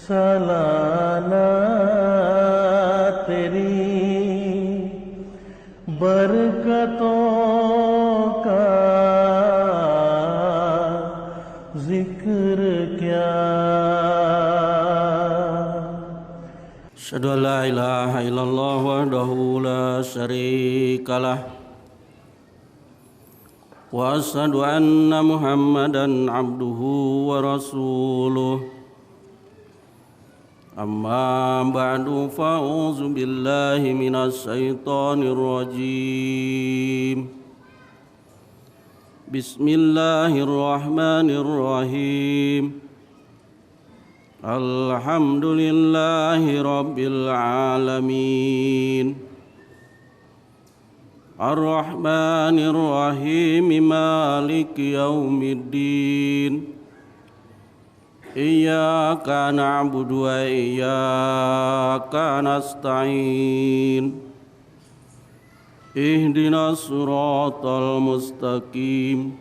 सालाना तेरी बरकतों का जिक्र क्या। Asyhadu an la ilaha illallah wahdahu la syarikalah wa asyhadu anna Muhammadan abduhu wa rasuluh. Amma ba'du, fa'udzu billahi minas syaitonir rajim. Bismillahirrahmanirrahim. Alhamdulillahi rabbil alamin. Ar-Rahmanir Rahim, Maliki yaumiddin. Iyyaka na'budu wa iyyaka nasta'in. Ihdinas siratal mustaqim.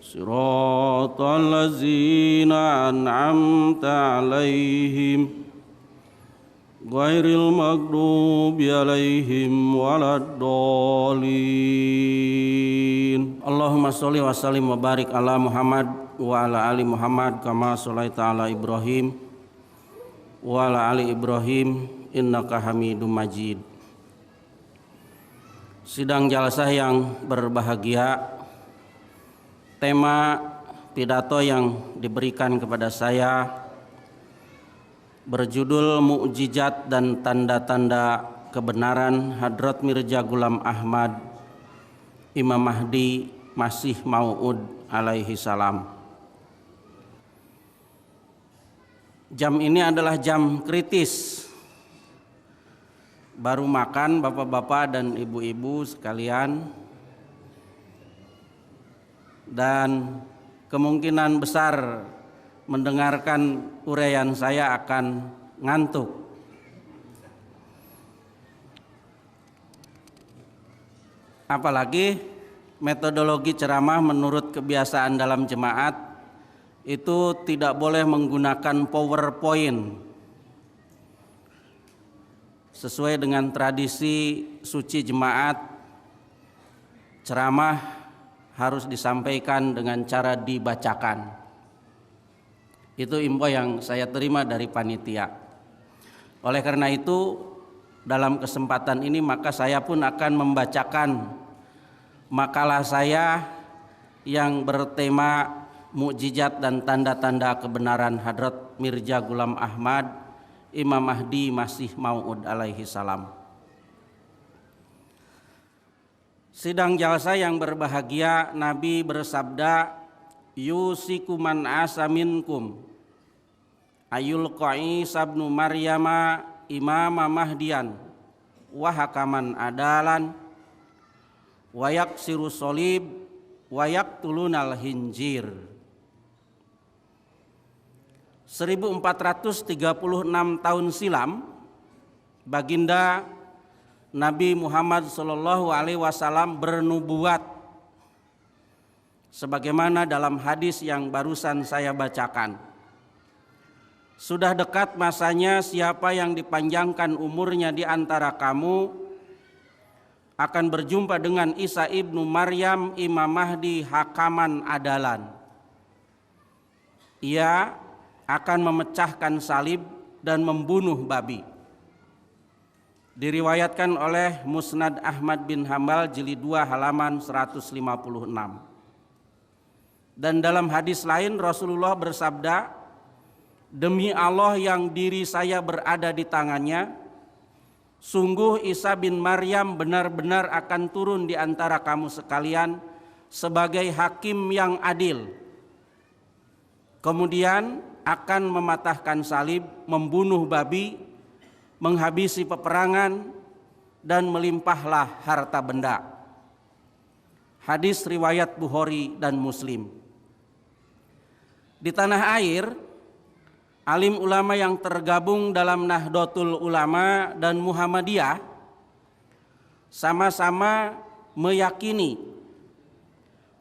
Siratal ladzina an'amta 'alaihim ghairil maghdubi 'alaihim waladdallin. Allahumma sholli wa sallim wa barik ala Muhammad wa ala ali Muhammad kama sholaita ala Ibrahim wa ala ali Ibrahim innaka Hamidum Majid. Sidang jalsah yang berbahagia, tema pidato yang diberikan kepada saya berjudul Mukjizat dan Tanda-tanda Kebenaran Hadrat Mirza Ghulam Ahmad Imam Mahdi Masih Mau'ud alaihi salam. Jam ini adalah jam kritis. Baru makan bapak-bapak dan ibu-ibu sekalian, dan kemungkinan besar mendengarkan uraian saya akan ngantuk. Apalagi metodologi ceramah menurut kebiasaan dalam jemaat itu tidak boleh menggunakan PowerPoint. Sesuai dengan tradisi suci jemaat, ceramah harus disampaikan dengan cara dibacakan. Itu info yang saya terima dari panitia. Oleh karena itu, dalam kesempatan ini maka saya pun akan membacakan makalah saya yang bertema Mukjizat dan Tanda-tanda Kebenaran Hadrat Mirza Ghulam Ahmad Imam Mahdi Masih Mau'ud alaihi salam. Sidang jalsa yang berbahagia, Nabi bersabda, yusiku man asa minkum ayul qa'i sabnu maryama imama mahdian wa hakaman adalan wa yaksiru solib wa yaktulunal hinjir. 1436 tahun silam, baginda Nabi Muhammad sallallahu alaihi wasallam bernubuat sebagaimana dalam hadis yang barusan saya bacakan. Sudah dekat masanya siapa yang dipanjangkan umurnya di antara kamu akan berjumpa dengan Isa ibnu Maryam Imam Mahdi hakaman adalan. Ia akan memecahkan salib dan membunuh babi. Diriwayatkan oleh Musnad Ahmad bin Hambal jilid 2 halaman 156. Dan dalam hadis lain Rasulullah bersabda, demi Allah yang diri saya berada di tangannya, sungguh Isa bin Maryam benar-benar akan turun di antara kamu sekalian sebagai hakim yang adil. Kemudian akan mematahkan salib, membunuh babi, menghabisi peperangan, dan melimpahlah harta benda. Hadis riwayat Bukhari dan Muslim. Di tanah air, alim ulama yang tergabung dalam Nahdlatul Ulama dan Muhammadiyah sama-sama meyakini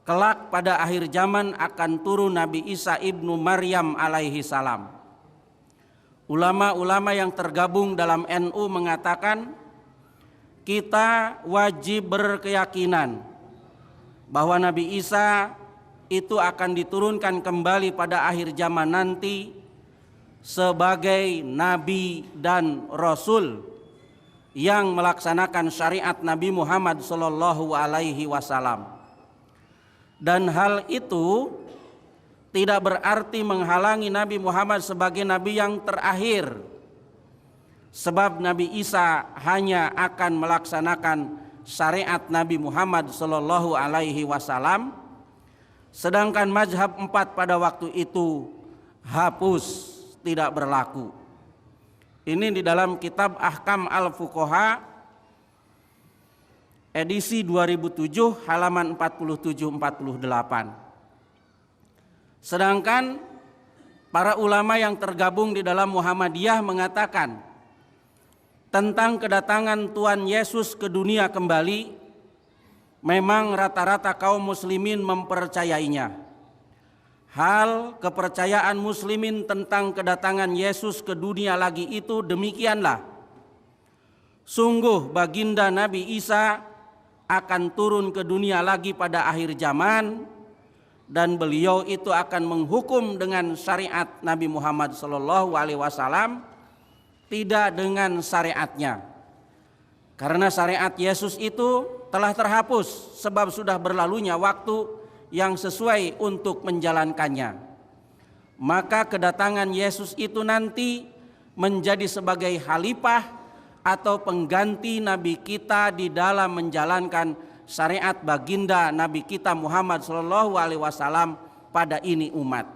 kelak pada akhir zaman akan turun Nabi Isa ibnu Maryam alaihi salam. Ulama-ulama yang tergabung dalam NU mengatakan kita wajib berkeyakinan bahwa Nabi Isa itu akan diturunkan kembali pada akhir zaman nanti sebagai nabi dan rasul yang melaksanakan syariat Nabi Muhammad sallallahu alaihi wasallam. Dan hal itu tidak berarti menghalangi Nabi Muhammad sebagai nabi yang terakhir. Sebab Nabi Isa hanya akan melaksanakan syariat Nabi Muhammad sallallahu alaihi wasallam, sedangkan mazhab 4 pada waktu itu hapus, tidak berlaku. Ini di dalam kitab Ahkam Al-Fuqaha edisi 2007 halaman 47-48. Sedangkan para ulama yang tergabung di dalam Muhammadiyah mengatakan tentang kedatangan Tuhan Yesus ke dunia kembali, memang rata-rata kaum muslimin mempercayainya. Hal kepercayaan muslimin tentang kedatangan Yesus ke dunia lagi itu demikianlah. Sungguh baginda Nabi Isa akan turun ke dunia lagi pada akhir zaman, dan beliau itu akan menghukum dengan syariat Nabi Muhammad SAW, tidak dengan syariatnya. Karena syariat Yesus itu telah terhapus sebab sudah berlalunya waktu yang sesuai untuk menjalankannya. Maka kedatangan Yesus itu nanti menjadi sebagai khalifah atau pengganti Nabi kita di dalam menjalankan syariat baginda Nabi kita Muhammad SAW pada ini umat.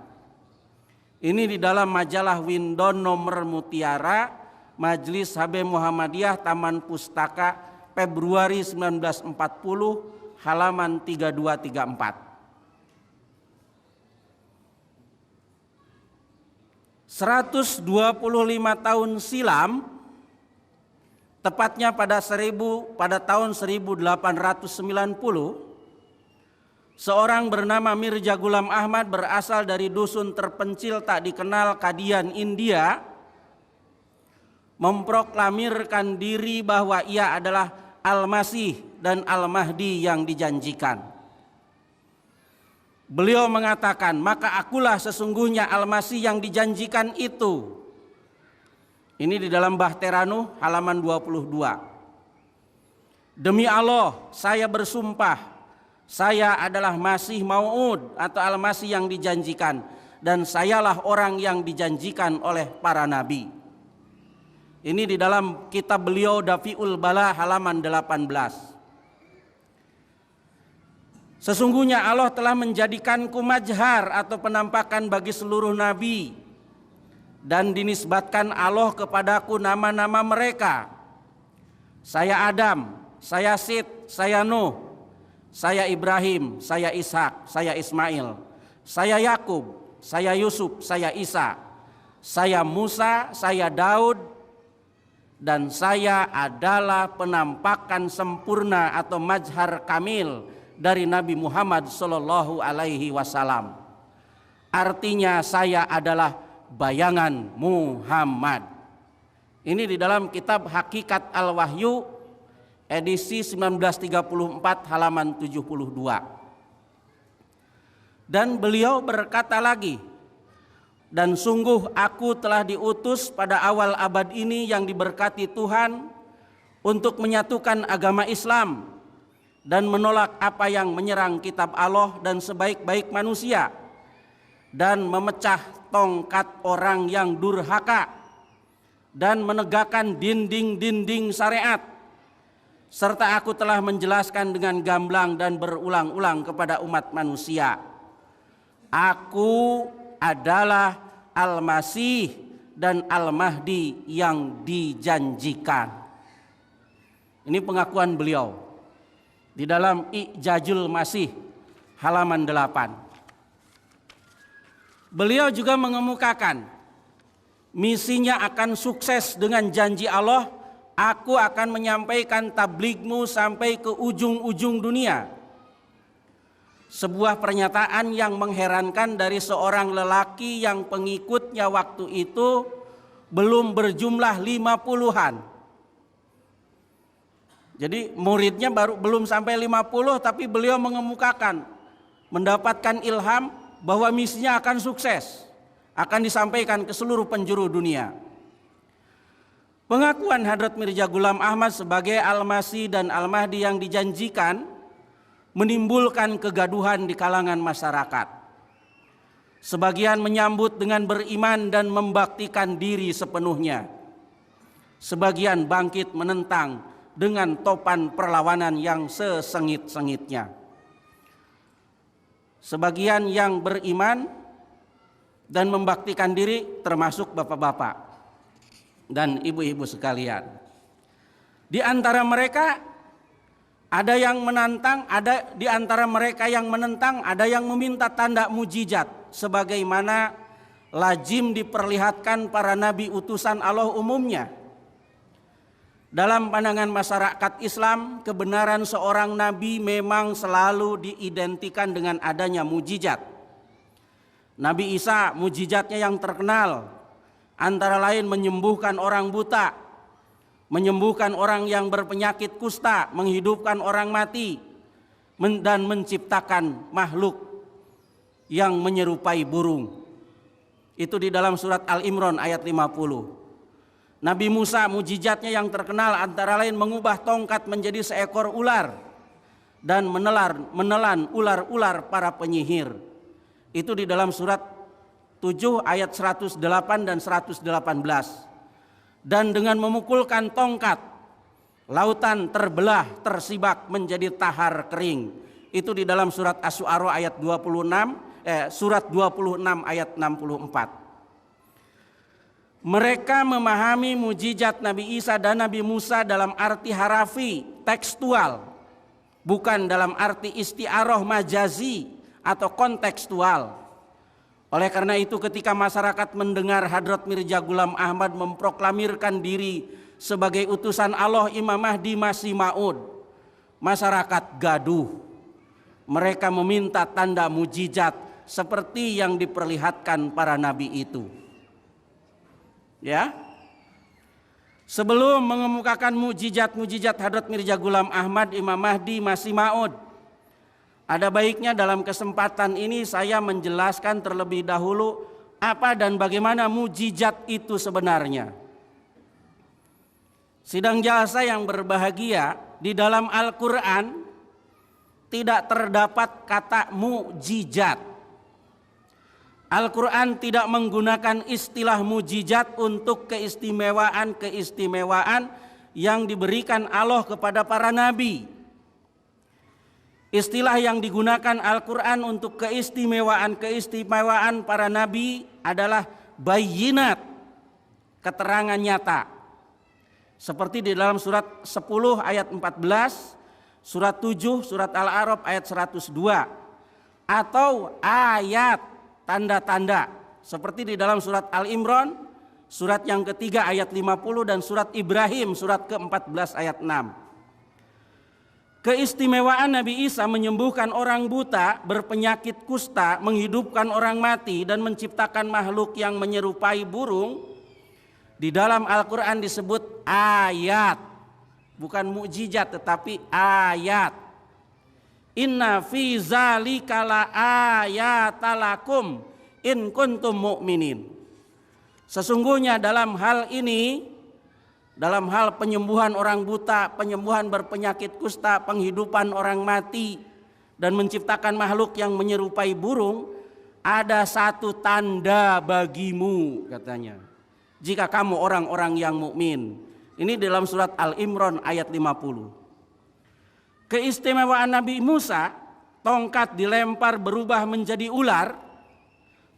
Ini di dalam majalah Windon nomor Mutiara, Majelis HB Muhammadiyah, Taman Pustaka, Februari 1940, halaman 3234. 125 tahun silam, tepatnya pada tahun 1890, seorang bernama Mirza Ghulam Ahmad berasal dari dusun terpencil tak dikenal Kadian, India, memproklamirkan diri bahwa ia adalah Al-Masih dan Al-Mahdi yang dijanjikan. Beliau mengatakan, maka akulah sesungguhnya Al-Masih yang dijanjikan itu. Ini di dalam Bahteranu halaman 22. Demi Allah, saya bersumpah, saya adalah Masih Mau'ud atau Al-Masih yang dijanjikan, dan sayalah orang yang dijanjikan oleh para nabi. Ini di dalam kitab beliau Dafi'ul Bala halaman 18. Sesungguhnya Allah telah menjadikanku majhar atau penampakan bagi seluruh nabi, dan dinisbatkan Allah kepadaku nama-nama mereka. Saya Adam, saya Sid, saya Nuh, saya Ibrahim, saya Ishak, saya Ismail, saya Yakub, saya Yusuf, saya Isa, saya Musa, saya Daud, dan saya adalah penampakan sempurna atau majhar kamil dari Nabi Muhammad sallallahu alaihi wasallam. Artinya saya adalah bayangan Muhammad. Ini di dalam kitab Hakikat Al-Wahyu edisi 1934 halaman 72. Dan beliau berkata lagi, dan sungguh aku telah diutus pada awal abad ini yang diberkati Tuhan untuk menyatukan agama Islam dan menolak apa yang menyerang kitab Allah dan sebaik-baik manusia, dan memecah tongkat orang yang durhaka, dan menegakkan dinding-dinding syariat. Serta aku telah menjelaskan dengan gamblang dan berulang-ulang kepada umat manusia, aku adalah Al-Masih dan Al-Mahdi yang dijanjikan. Ini pengakuan beliau di dalam I'jazul Masih halaman 8. Beliau juga mengemukakan misinya akan sukses dengan janji Allah, aku akan menyampaikan tabligmu sampai ke ujung-ujung dunia. sebuah pernyataan yang mengherankan dari seorang lelaki yang pengikutnya waktu itu belum berjumlah 50-an. Jadi muridnya belum sampai 50, tapi beliau mengemukakan, mendapatkan ilham bahwa misinya akan sukses, akan disampaikan ke seluruh penjuru dunia. Pengakuan Hadrat Mirza Ghulam Ahmad sebagai Al-Masih dan Al-Mahdi yang dijanjikan menimbulkan kegaduhan di kalangan masyarakat. Sebagian menyambut dengan beriman dan membaktikan diri sepenuhnya. Sebagian bangkit menentang dengan topan perlawanan yang sesengit-sengitnya. Sebagian yang beriman dan membaktikan diri termasuk bapak-bapak dan ibu-ibu sekalian. Di antara mereka ada yang menantang, ada di antara mereka yang menentang, ada yang meminta tanda mujizat sebagaimana lazim diperlihatkan para nabi utusan Allah umumnya. Dalam pandangan masyarakat Islam, kebenaran seorang nabi memang selalu diidentikan dengan adanya mujizat. Nabi Isa, mujizatnya yang terkenal antara lain menyembuhkan orang buta, menyembuhkan orang yang berpenyakit kusta, menghidupkan orang mati, dan menciptakan makhluk yang menyerupai burung. Itu di dalam surat Al-Imran ayat 50. Nabi Musa, mujizatnya yang terkenal antara lain mengubah tongkat menjadi seekor ular dan menelan ular-ular para penyihir. Itu di dalam surat 7 ayat 108 dan 118. Dan dengan memukulkan tongkat, lautan terbelah, tersibak menjadi tahar kering. Itu di dalam surat Asy-Syu'ara ayat 26, surat 26 ayat 64. Mereka memahami mujizat Nabi Isa dan Nabi Musa dalam arti harafi, tekstual, bukan dalam arti isti'arah majazi atau kontekstual. Oleh karena itu ketika masyarakat mendengar Hadrat Mirza Ghulam Ahmad memproklamirkan diri sebagai utusan Allah Imam Mahdi Masih Maud, masyarakat gaduh. Mereka meminta tanda mujizat seperti yang diperlihatkan para nabi itu. Ya. Sebelum mengemukakan mujizat-mujizat Hadrat Mirza Ghulam Ahmad Imam Mahdi Masih Maud, ada baiknya dalam kesempatan ini saya menjelaskan terlebih dahulu apa dan bagaimana mujizat itu sebenarnya. Sidang jalsa yang berbahagia, di dalam Al-Quran tidak terdapat kata mujizat. Al-Quran tidak menggunakan istilah mujizat untuk keistimewaan yang diberikan Allah kepada para nabi. Istilah yang digunakan Al-Quran untuk keistimewaan para nabi adalah bayyinat, keterangan nyata. Seperti di dalam surat 10 ayat 14, surat 7, surat Al-A'raf ayat 102. Atau ayat, tanda-tanda. Seperti di dalam surat Al-Imran, surat yang ketiga ayat 50 dan surat Ibrahim, surat ke-14 ayat 6. Keistimewaan Nabi Isa menyembuhkan orang buta, berpenyakit kusta, menghidupkan orang mati, dan menciptakan makhluk yang menyerupai burung. Di dalam Al-Quran disebut ayat, bukan mukjizat tetapi ayat. Inna fi zalika la ayatalakum in kuntum mu'minin. Sesungguhnya dalam hal ini, dalam hal penyembuhan orang buta, penyembuhan berpenyakit kusta, penghidupan orang mati, dan menciptakan makhluk yang menyerupai burung, ada satu tanda bagimu, katanya. Jika kamu orang-orang yang mukmin. Ini dalam surat Al-Imran ayat 50. Keistimewaan Nabi Musa, tongkat dilempar berubah menjadi ular,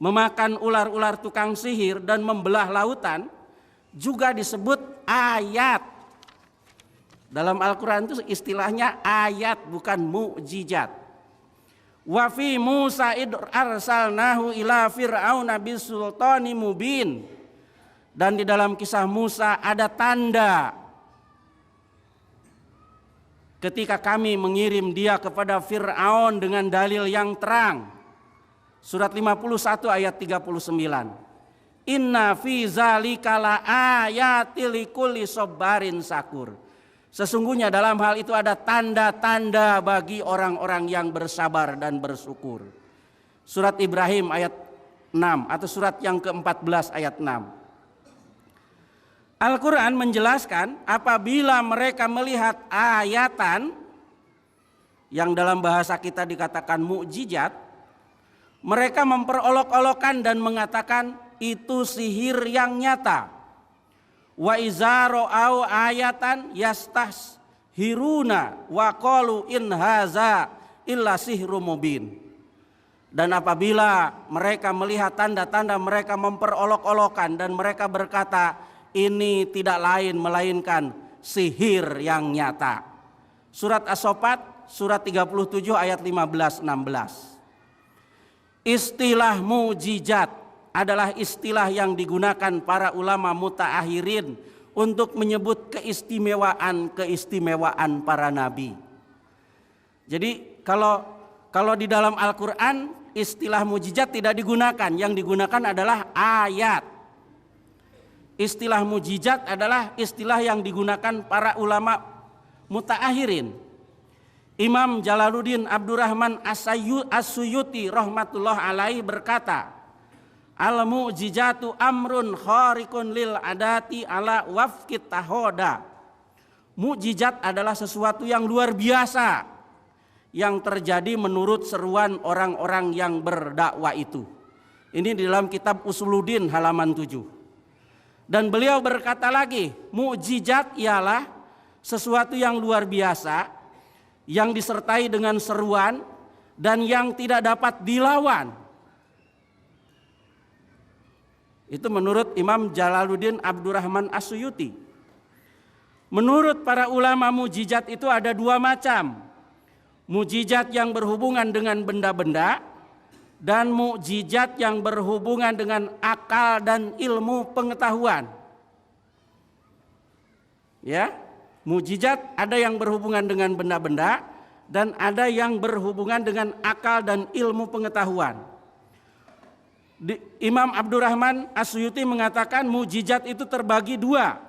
memakan ular-ular tukang sihir dan membelah lautan, juga disebut ayat. Dalam Al-Quran itu istilahnya ayat, bukan mukjizat. Wa fi Musa id arsalnahu ila fir'auna bisultani mubin. Dan di dalam kisah Musa ada tanda ketika kami mengirim dia kepada Fir'aun dengan dalil yang terang. Surat 51 ayat 39. Inna fi zalika la ayatil likulli sabarin sakur. Sesungguhnya dalam hal itu ada tanda-tanda bagi orang-orang yang bersabar dan bersyukur. Surat Ibrahim ayat 6 atau surat yang ke-14 ayat 6. Al-Quran menjelaskan apabila mereka melihat ayatan yang dalam bahasa kita dikatakan mukjizat, mereka memperolok-olokkan dan mengatakan itu sihir yang nyata. Wa iza ra'au ayatan yastashiruna wa qalu in haza illa sihrum mubin. Dan apabila mereka melihat tanda-tanda, mereka memperolok-olokkan dan mereka berkata ini tidak lain melainkan sihir yang nyata. Surat As-Saffat surat 37 ayat 15-16. Istilah mukjizat adalah istilah yang digunakan para ulama mutaakhirin untuk menyebut keistimewaan para nabi. Jadi kalau di dalam Al-Quran istilah mukjizat tidak digunakan, yang digunakan adalah ayat. Istilah mukjizat adalah istilah yang digunakan para ulama mutaakhirin. Imam Jalaluddin Abdurrahman As-Suyuti rahmatullah alaihi berkata, al-mu'jizatu amrun khariqun lil adati ala wafqit tahoda. Mukjizat adalah sesuatu yang luar biasa yang terjadi menurut seruan orang-orang yang berdakwah itu. Ini di dalam kitab Usuluddin halaman 7. Dan beliau berkata lagi, mukjizat ialah sesuatu yang luar biasa yang disertai dengan seruan dan yang tidak dapat dilawan. Itu menurut Imam Jalaluddin Abdurrahman As-Suyuti. Menurut para ulama mukjizat itu ada dua macam. Mukjizat yang berhubungan dengan benda-benda dan mukjizat yang berhubungan dengan akal dan ilmu pengetahuan. Ya, mukjizat ada yang berhubungan dengan benda-benda dan ada yang berhubungan dengan akal dan ilmu pengetahuan. Imam Abdurrahman As-Suyuti mengatakan mukjizat itu terbagi dua.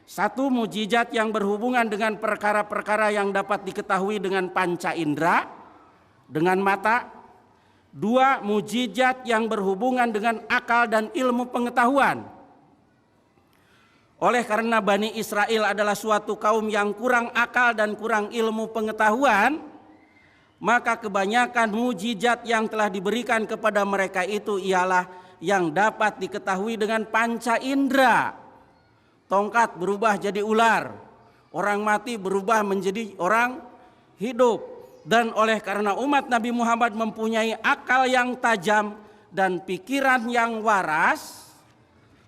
Satu, mukjizat yang berhubungan dengan perkara-perkara yang dapat diketahui dengan panca indera, dengan mata. Dua, mukjizat yang berhubungan dengan akal dan ilmu pengetahuan. Oleh karena Bani Israel adalah suatu kaum yang kurang akal dan kurang ilmu pengetahuan, maka kebanyakan mukjizat yang telah diberikan kepada mereka itu ialah yang dapat diketahui dengan panca indera. Tongkat berubah jadi ular, orang mati berubah menjadi orang hidup. Dan oleh karena umat Nabi Muhammad mempunyai akal yang tajam dan pikiran yang waras,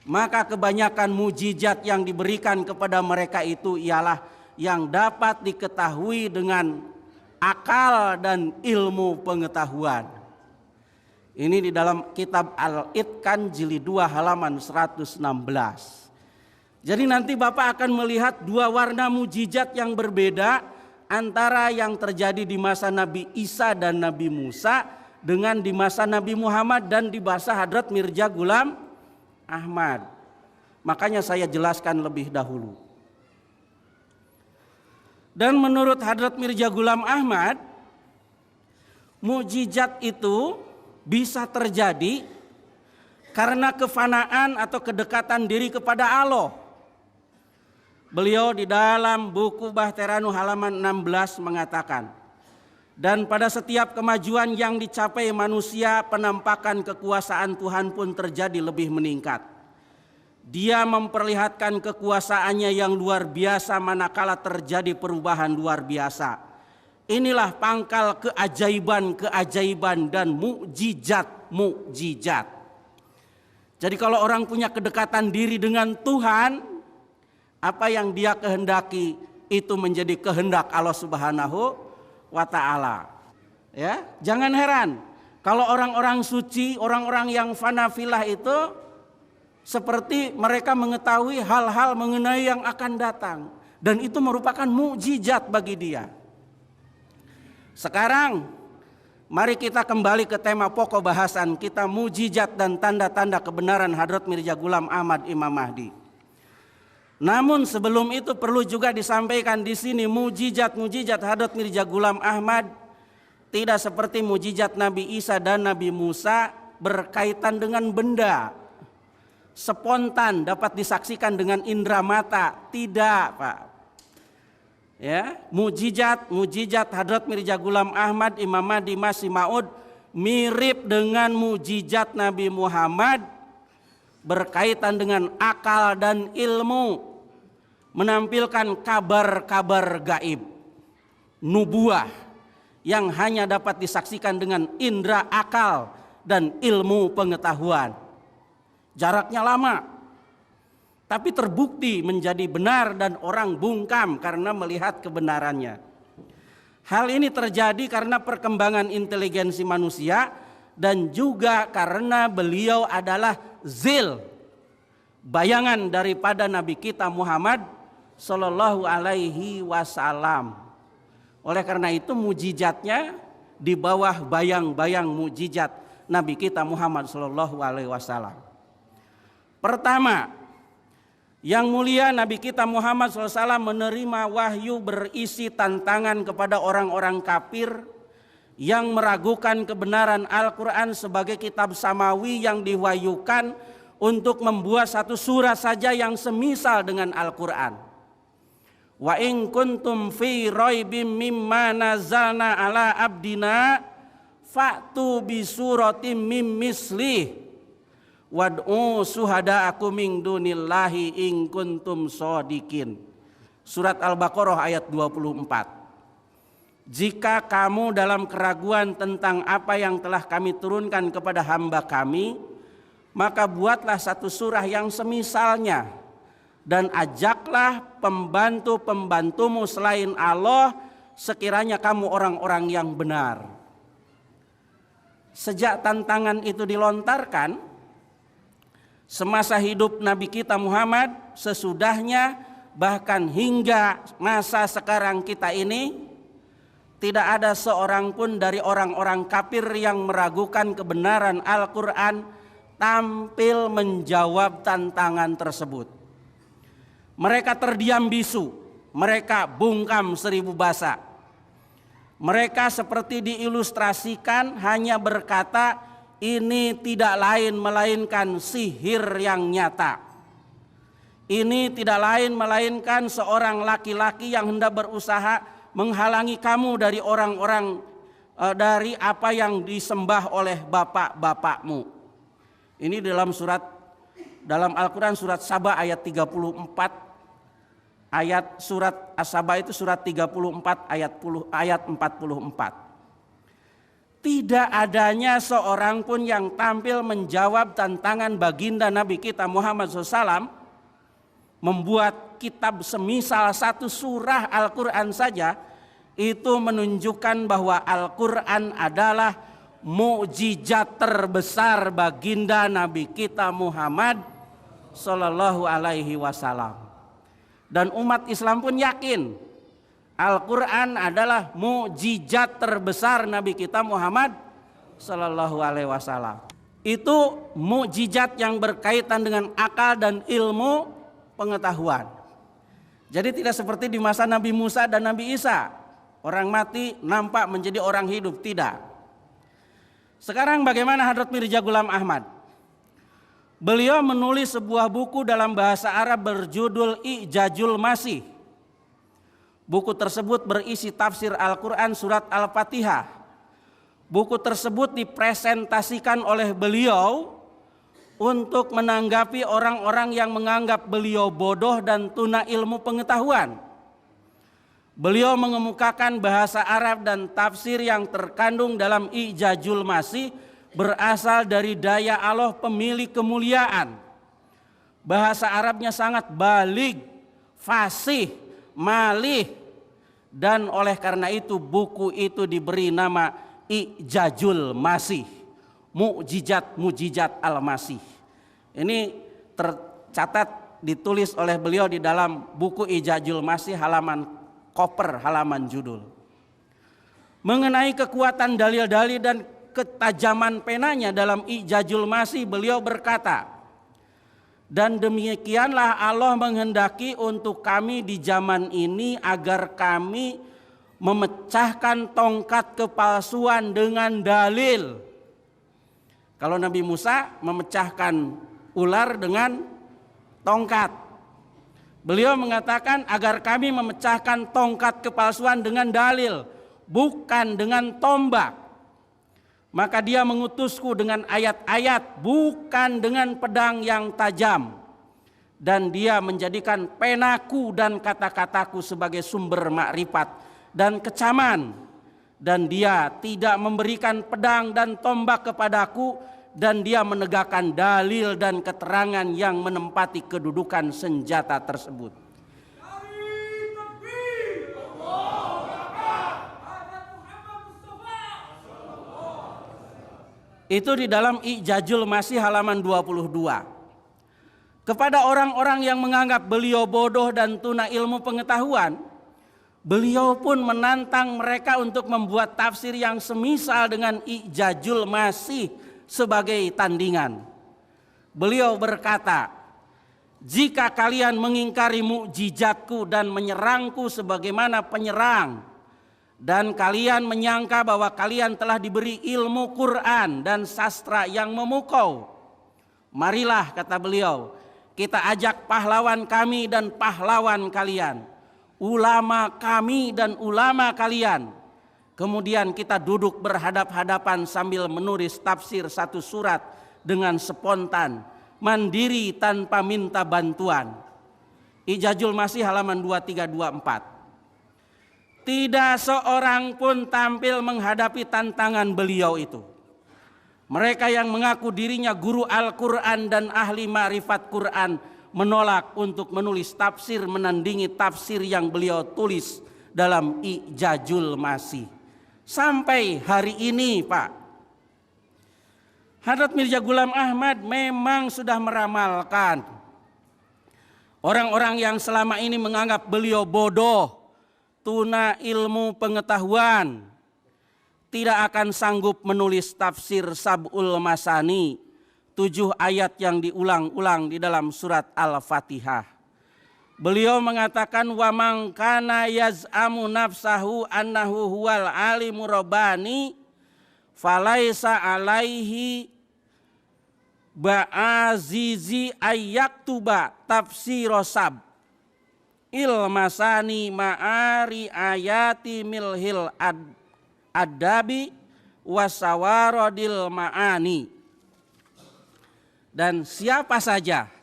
maka kebanyakan mukjizat yang diberikan kepada mereka itu ialah yang dapat diketahui dengan akal dan ilmu pengetahuan. Ini di dalam kitab Al-Itqan jilid 2 halaman 116. Jadi nanti Bapak akan melihat dua warna mukjizat yang berbeda antara yang terjadi di masa Nabi Isa dan Nabi Musa dengan di masa Nabi Muhammad dan di masa Hadrat Mirza Ghulam Ahmad. Makanya saya jelaskan lebih dahulu. Dan menurut Hadrat Mirza Ghulam Ahmad, mukjizat itu bisa terjadi karena kefanaan atau kedekatan diri kepada Allah. Beliau di dalam buku Bahteranu halaman 16 mengatakan, dan pada setiap kemajuan yang dicapai manusia, penampakan kekuasaan Tuhan pun terjadi lebih meningkat. Dia memperlihatkan kekuasaannya yang luar biasa manakala terjadi perubahan luar biasa. Inilah pangkal keajaiban-keajaiban dan mukjizat-mukjizat. Jadi kalau orang punya kedekatan diri dengan Tuhan, apa yang dia kehendaki itu menjadi kehendak Allah Subhanahu wa ta'ala. Ya, jangan heran kalau orang-orang suci, orang-orang yang fanafilah itu seperti mereka mengetahui hal-hal mengenai yang akan datang. Dan itu merupakan mukjizat bagi dia. Sekarang mari kita kembali ke tema pokok bahasan kita, mukjizat dan tanda-tanda kebenaran Hadrat Mirza Ghulam Ahmad Imam Mahdi. Namun sebelum itu perlu juga disampaikan di sini mukjizat Hadrat Mirza Ghulam Ahmad tidak seperti mukjizat Nabi Isa dan Nabi Musa berkaitan dengan benda. Spontan dapat disaksikan dengan indera mata, tidak, Pak. Ya, mukjizat Hadrat Mirza Ghulam Ahmad Imam Mahdi Masih Maud mirip dengan mukjizat Nabi Muhammad berkaitan dengan akal dan ilmu, menampilkan kabar-kabar gaib, nubuah yang hanya dapat disaksikan dengan indera akal dan ilmu pengetahuan. Jaraknya lama, tapi terbukti menjadi benar dan orang bungkam karena melihat kebenarannya. Hal ini terjadi karena perkembangan inteligensi manusia dan juga karena beliau adalah zil, bayangan daripada Nabi kita Muhammad Sallallahu Alaihi Wasallam. Oleh karena itu mukjizatnya di bawah bayang-bayang mukjizat Nabi kita Muhammad Sallallahu Alaihi Wasallam. Pertama, yang mulia Nabi kita Muhammad SAW menerima wahyu berisi tantangan kepada orang-orang kafir yang meragukan kebenaran Al-Quran sebagai kitab samawi yang diwahyukan untuk membuat satu surah saja yang semisal dengan Al-Quran. Wa in kuntum fi raibim mimma nazalna ala abdina fa'tu bi suratim mim mislih wad'u suhada'akum min dunillahi in kuntum shodiqin. Surat Al-Baqarah ayat 24. Jika kamu dalam keraguan tentang apa yang telah kami turunkan kepada hamba kami, maka buatlah satu surah yang semisalnya dan ajaklah pembantu-pembantumu selain Allah sekiranya kamu orang-orang yang benar. Sejak tantangan itu dilontarkan, semasa hidup Nabi kita Muhammad, sesudahnya, bahkan hingga masa sekarang kita ini, tidak ada seorang pun dari orang-orang kafir yang meragukan kebenaran Al-Quran tampil menjawab tantangan tersebut. Mereka terdiam bisu, mereka bungkam seribu bahasa. Mereka seperti diilustrasikan hanya berkata, ini tidak lain melainkan sihir yang nyata. Ini tidak lain melainkan seorang laki-laki yang hendak berusaha menghalangi kamu dari orang-orang dari apa yang disembah oleh bapak-bapakmu. Ini dalam Al-Quran surat Saba ayat 34. Surat As-Saba itu surat 34 ayat 44. Tidak adanya seorang pun yang tampil menjawab tantangan baginda Nabi kita Muhammad SAW membuat kitab semisal satu surah Al-Quran saja, itu menunjukkan bahwa Al-Quran adalah mukjizat terbesar baginda Nabi kita Muhammad Sallallahu Alaihi Wasallam. Dan umat Islam pun yakin Al-Quran adalah mukjizat terbesar Nabi kita Muhammad Sallallahu Alaihi Wasallam. Itu mukjizat yang berkaitan dengan akal dan ilmu pengetahuan. Jadi tidak seperti di masa Nabi Musa dan Nabi Isa, orang mati nampak menjadi orang hidup, tidak. Sekarang bagaimana Hadrat Mirza Ghulam Ahmad? Beliau menulis sebuah buku dalam bahasa Arab berjudul I'jazul Masih. Buku tersebut berisi tafsir Al-Quran surat Al-Fatihah. Buku tersebut dipresentasikan oleh beliau untuk menanggapi orang-orang yang menganggap beliau bodoh dan tuna ilmu pengetahuan. Beliau mengemukakan bahasa Arab dan tafsir yang terkandung dalam I'jazul Masih berasal dari daya Allah pemilik kemuliaan. Bahasa Arabnya sangat baligh, fasih, malih, dan oleh karena itu buku itu diberi nama I'jazul Masih, mukjizat-mukjizat Al-Masih. Ini tercatat ditulis oleh beliau di dalam buku Ijazul Masih halaman koper, halaman judul. Mengenai kekuatan dalil-dalil dan ketajaman penanya dalam Ijazul Masih, beliau berkata, dan demikianlah Allah menghendaki untuk kami di zaman ini agar kami memecahkan tongkat kepalsuan dengan dalil. Kalau Nabi Musa memecahkan ular dengan tongkat, beliau mengatakan agar kami memecahkan tongkat kepalsuan dengan dalil, bukan dengan tombak. Maka dia mengutusku dengan ayat-ayat, bukan dengan pedang yang tajam. Dan dia menjadikan penaku dan kata-kataku sebagai sumber makrifat dan kecaman. Dan dia tidak memberikan pedang dan tombak kepadaku, dan dia menegakkan dalil dan keterangan yang menempati kedudukan senjata tersebut. Itu di dalam Ijazul Masih halaman 22. Kepada orang-orang yang menganggap beliau bodoh dan tuna ilmu pengetahuan, beliau pun menantang mereka untuk membuat tafsir yang semisal dengan Ijazul Masih sebagai tandingan. Beliau berkata, jika kalian mengingkari mukjizatku dan menyerangku sebagaimana penyerang, dan kalian menyangka bahwa kalian telah diberi ilmu Quran dan sastra yang memukau, marilah, kata beliau, kita ajak pahlawan kami dan pahlawan kalian, ulama kami dan ulama kalian. Kemudian kita duduk berhadap-hadapan sambil menulis tafsir satu surat dengan spontan, mandiri tanpa minta bantuan. Ijazul Masih halaman 2324. Tidak seorang pun tampil menghadapi tantangan beliau itu. Mereka yang mengaku dirinya guru Al-Quran dan ahli ma'rifat Quran menolak untuk menulis tafsir menandingi tafsir yang beliau tulis dalam Ijazul Masih. Sampai hari ini, Pak, Hadrat Mirza Ghulam Ahmad memang sudah meramalkan orang-orang yang selama ini menganggap beliau bodoh, tuna ilmu pengetahuan, tidak akan sanggup menulis tafsir Sab'ul Masani, 7 ayat yang diulang-ulang di dalam surat Al-Fatihah. Beliau mengatakan, wa man kana yaz'amu nafsahu annahu huwal alimu rabbani falaisa alaihi ba'azizi ayyaktuba tafsirosab ilmasani ma'ari ayati milhil adabi wasawarodil ma'ani. Dan siapa saja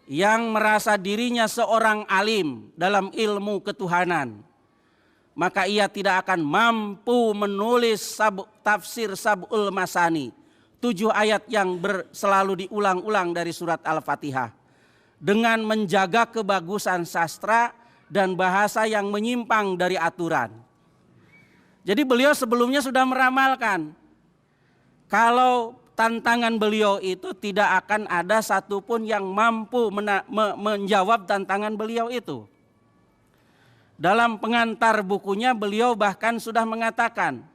yang merasa dirinya seorang alim dalam ilmu ketuhanan, maka ia tidak akan mampu menulis tafsir Sab'ul Masani, 7 ayat yang selalu diulang-ulang dari surat Al-Fatihah, dengan menjaga kebagusan sastra dan bahasa yang menyimpang dari aturan. Jadi beliau sebelumnya sudah meramalkan kalau tantangan beliau itu tidak akan ada satupun yang mampu menjawab tantangan beliau itu. Dalam pengantar bukunya beliau bahkan sudah mengatakan,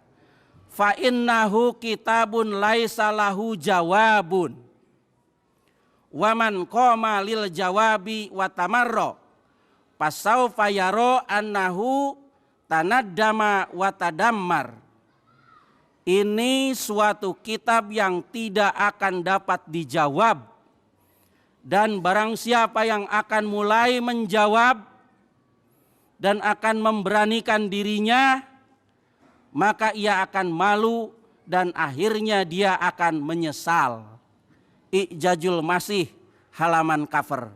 fa innahu kitabun laisa lahu jawabun. Waman qoma lil jawabi wa tamarro pasaufa yaro annahu tanaddama wa tadammar. Ini suatu kitab yang tidak akan dapat dijawab, dan barang siapa yang akan mulai menjawab dan akan memberanikan dirinya, maka ia akan malu dan akhirnya dia akan menyesal. Ijazul Masih halaman cover.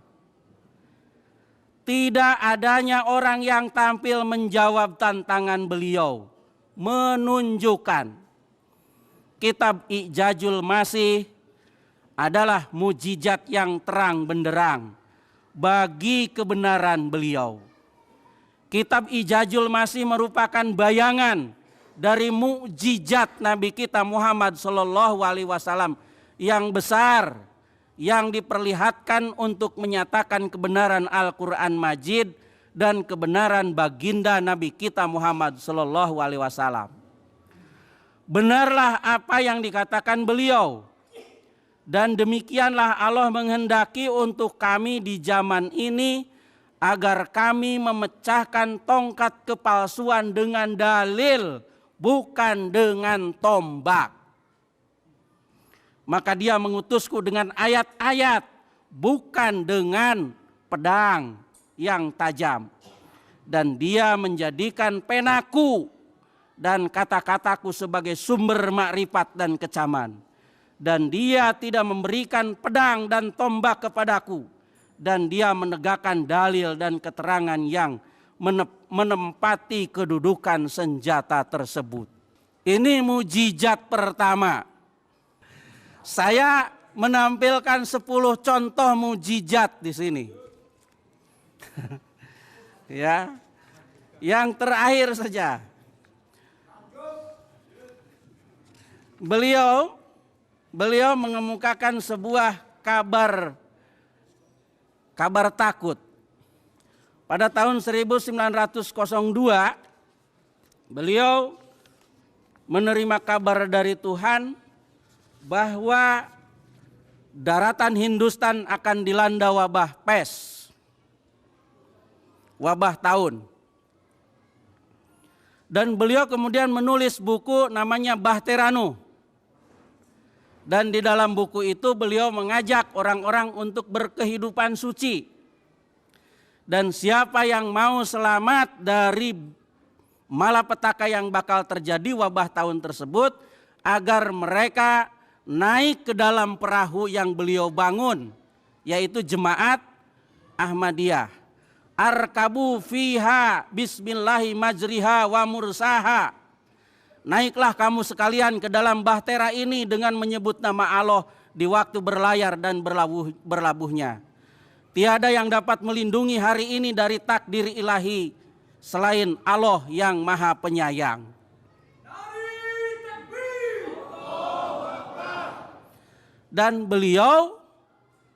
Tidak adanya orang yang tampil menjawab tantangan beliau menunjukkan kitab Ijazul Masih adalah mukjizat yang terang benderang bagi kebenaran beliau. Kitab Ijazul Masih merupakan bayangan dari mukjizat Nabi kita Muhammad SAW yang besar, yang diperlihatkan untuk menyatakan kebenaran Al-Quran Majid dan kebenaran baginda Nabi kita Muhammad Sallallahu Alaihi Wasallam. Benarlah apa yang dikatakan beliau, dan demikianlah Allah menghendaki untuk kami di zaman ini, agar kami memecahkan tongkat kepalsuan dengan dalil, bukan dengan tombak. Maka dia mengutusku dengan ayat-ayat, bukan dengan pedang yang tajam. Dan dia menjadikan penaku dan kata-kataku sebagai sumber makrifat dan kecaman. Dan dia tidak memberikan pedang dan tombak kepadaku. Dan dia menegakkan dalil dan keterangan yang menempati kedudukan senjata tersebut. Ini mujizat pertama. Saya menampilkan 10 contoh mujizat di sini. Ya. Yang terakhir saja. Beliau mengemukakan sebuah kabar takut. Pada tahun 1902 beliau menerima kabar dari Tuhan bahwa daratan Hindustan akan dilanda wabah pes, wabah tahun. Dan beliau kemudian menulis buku namanya Bahteranu. Dan di dalam buku itu beliau mengajak orang-orang untuk berkehidupan suci. Dan siapa yang mau selamat dari malapetaka yang bakal terjadi wabah tahun tersebut, agar mereka naik ke dalam perahu yang beliau bangun, yaitu Jemaat Ahmadiyah. Arkabu fiha bismillahi majriha wa mursaha. Naiklah kamu sekalian ke dalam bahtera ini dengan menyebut nama Allah di waktu berlayar dan berlabuhnya. Tiada yang dapat melindungi hari ini dari takdir ilahi selain Allah yang Maha Penyayang. Dan beliau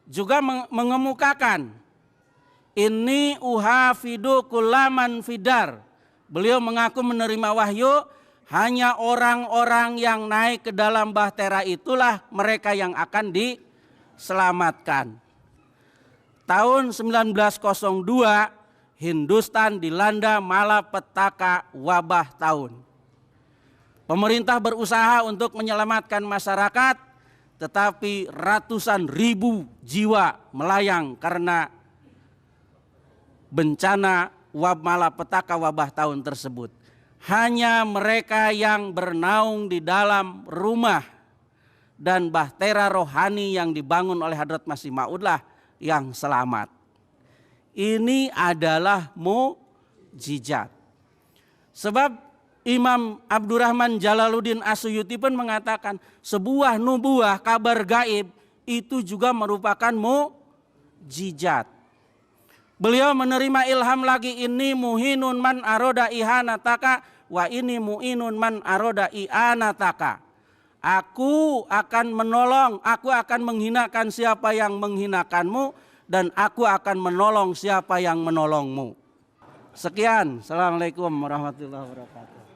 juga mengemukakan, ini uhafidu kullaman fidar. Beliau mengaku menerima wahyu, hanya orang-orang yang naik ke dalam bahtera itulah mereka yang akan diselamatkan. Tahun 1902 Hindustan dilanda malapetaka wabah tahun. Pemerintah berusaha untuk menyelamatkan masyarakat, tetapi ratusan ribu jiwa melayang karena bencana malapetaka wabah tahun tersebut. Hanya mereka yang bernaung di dalam rumah dan bahtera rohani yang dibangun oleh Hadrat Masih Maud-lah yang selamat. Ini adalah mukjizat. Sebab Imam Abdurrahman Jalaluddin As-Suyuti pun mengatakan sebuah nubuah kabar gaib itu juga merupakan mukjizat. Beliau menerima ilham lagi, ini muhinun man aroda ihanataka wa ini muinun man aroda i'anataka. Aku akan menolong, aku akan menghinakan siapa yang menghinakanmu, dan aku akan menolong siapa yang menolongmu. Sekian, assalamualaikum warahmatullahi wabarakatuh.